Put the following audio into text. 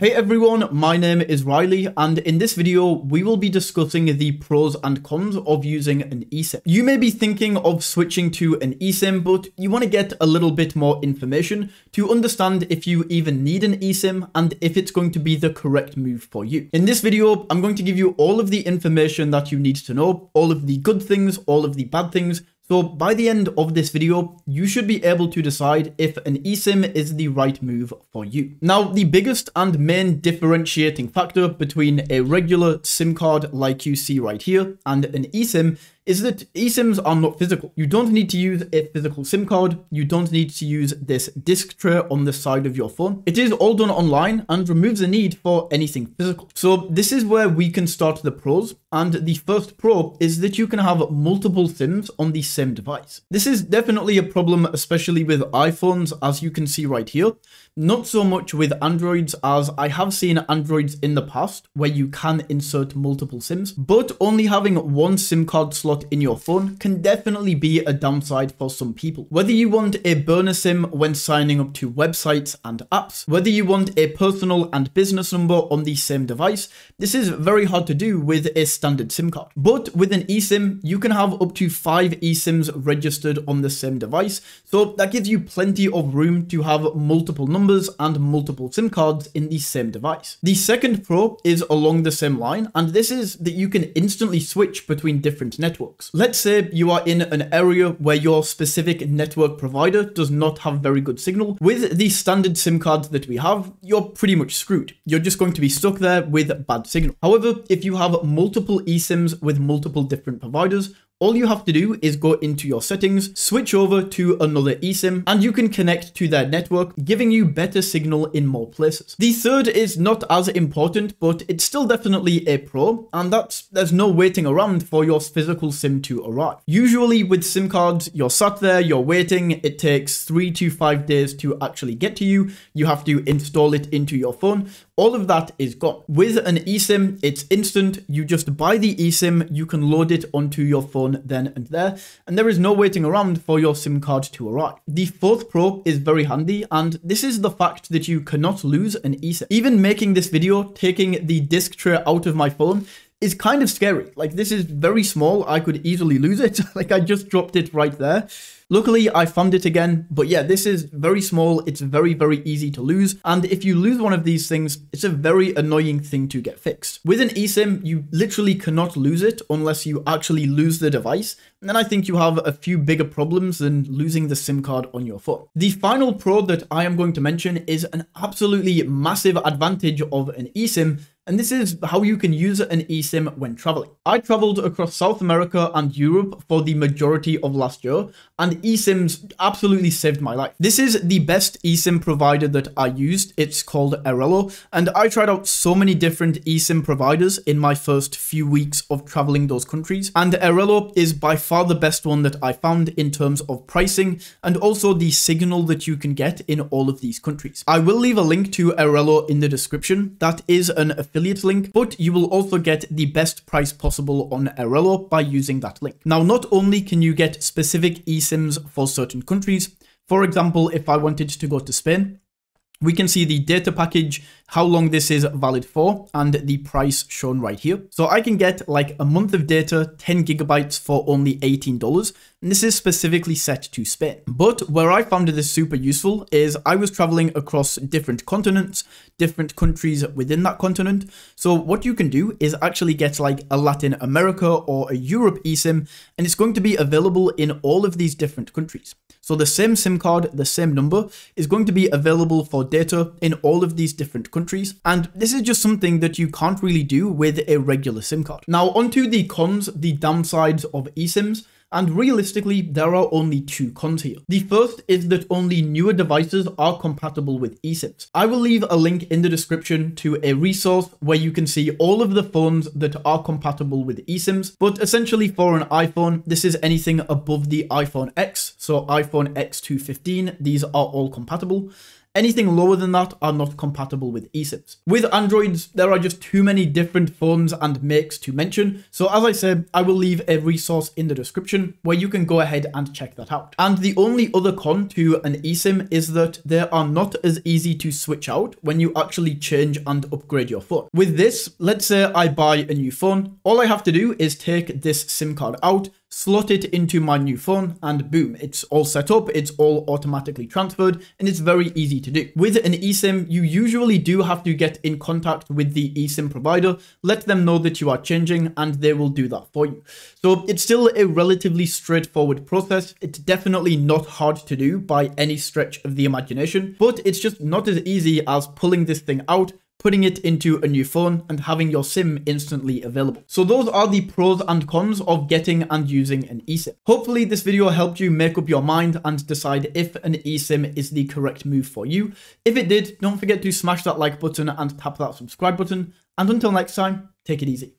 Hey everyone, my name is Riley, and in this video we will be discussing the pros and cons of using an eSIM. You may be thinking of switching to an eSIM, but you want to get a little bit more information to understand if you even need an eSIM and if it's going to be the correct move for you. In this video, I'm going to give you all of the information that you need to know, all of the good things, all of the bad things. So by the end of this video, you should be able to decide if an eSIM is the right move for you. Now, the biggest and main differentiating factor between a regular SIM card like you see right here and an eSIM is that eSIMs are not physical. You don't need to use a physical SIM card. You don't need to use this disc tray on the side of your phone. It is all done online and removes the need for anything physical. So this is where we can start the pros. And the first pro is that you can have multiple SIMs on the same device. This is definitely a problem, especially with iPhones, as you can see right here. Not so much with Androids, as I have seen Androids in the past where you can insert multiple SIMs, but only having one SIM card slot in your phone can definitely be a downside for some people. Whether you want a burner SIM when signing up to websites and apps, whether you want a personal and business number on the same device, this is very hard to do with a standard SIM card. But with an eSIM, you can have up to 5 eSIMs registered on the same device, so that gives you plenty of room to have multiple numbers and multiple SIM cards in the same device. The second pro is along the same line, and this is that you can instantly switch between different networks. Let's say you are in an area where your specific network provider does not have very good signal. With the standard SIM cards that we have, you're pretty much screwed. You're just going to be stuck there with bad signal. However, if you have multiple eSIMs with multiple different providers, all you have to do is go into your settings, switch over to another eSIM, and you can connect to their network, giving you better signal in more places. The third is not as important, but it's still definitely a pro, and there's no waiting around for your physical SIM to arrive. Usually with SIM cards, you're sat there, you're waiting, it takes 3 to 5 days to actually get to you. You have to install it into your phone. All of that is gone. With an eSIM, it's instant. You just buy the eSIM, you can load it onto your phone then and there, and there is no waiting around for your SIM card to arrive. The fourth pro is very handy, and this is the fact that you cannot lose an eSIM. Even making this video, taking the disc tray out of my phone, is kind of scary. Like, this is very small. I could easily lose it. Like, I just dropped it right there. Luckily, I found it again, but yeah, this is very small. It's very, very easy to lose. And if you lose one of these things, it's a very annoying thing to get fixed. With an eSIM, you literally cannot lose it unless you actually lose the device. And then I think you have a few bigger problems than losing the SIM card on your phone. The final pro that I am going to mention is an absolutely massive advantage of an eSIM, and this is how you can use an eSIM when traveling. I traveled across South America and Europe for the majority of last year, and eSIMs absolutely saved my life. This is the best eSIM provider that I used. It's called Erello, and I tried out so many different eSIM providers in my first few weeks of traveling those countries, and Erello is by far the best one that I found in terms of pricing and also the signal that you can get in all of these countries. I will leave a link to Erello in the description. That is an affiliate link, but you will also get the best price possible on Erello by using that link. Now, not only can you get specific eSIMs for certain countries, for example, if I wanted to go to Spain, we can see the data package, how long this is valid for, and the price shown right here. So I can get like a month of data, 10 gigabytes for only $18. And this is specifically set to Spain. But where I found this super useful is I was traveling across different continents, different countries within that continent. So what you can do is actually get like a Latin America or a Europe eSIM, and it's going to be available in all of these different countries. So the same SIM card, the same number, is going to be available for data in all of these different countries. And this is just something that you can't really do with a regular SIM card. Now, onto the cons, the downsides of eSIMs. And realistically, there are only 2 cons here. The first is that only newer devices are compatible with eSIMs. I will leave a link in the description to a resource where you can see all of the phones that are compatible with eSIMs, but essentially for an iPhone, this is anything above the iPhone X, so iPhone X to 15, these are all compatible. Anything lower than that are not compatible with eSIMs. With Androids, there are just too many different phones and makes to mention, so as I said, I will leave a resource in the description where you can go ahead and check that out. And the only other con to an eSIM is that they are not as easy to switch out when you actually change and upgrade your phone. With this, let's say I buy a new phone, all I have to do is take this SIM card out, slot it into my new phone, and boom, it's all set up, it's all automatically transferred, and it's very easy to do. With an eSIM, you usually do have to get in contact with the eSIM provider, let them know that you are changing, and they will do that for you. So it's still a relatively straightforward process. It's definitely not hard to do by any stretch of the imagination, but it's just not as easy as pulling this thing out, putting it into a new phone, and having your SIM instantly available. So those are the pros and cons of getting and using an eSIM. Hopefully this video helped you make up your mind and decide if an eSIM is the correct move for you. If it did, don't forget to smash that like button and tap that subscribe button. And until next time, take it easy.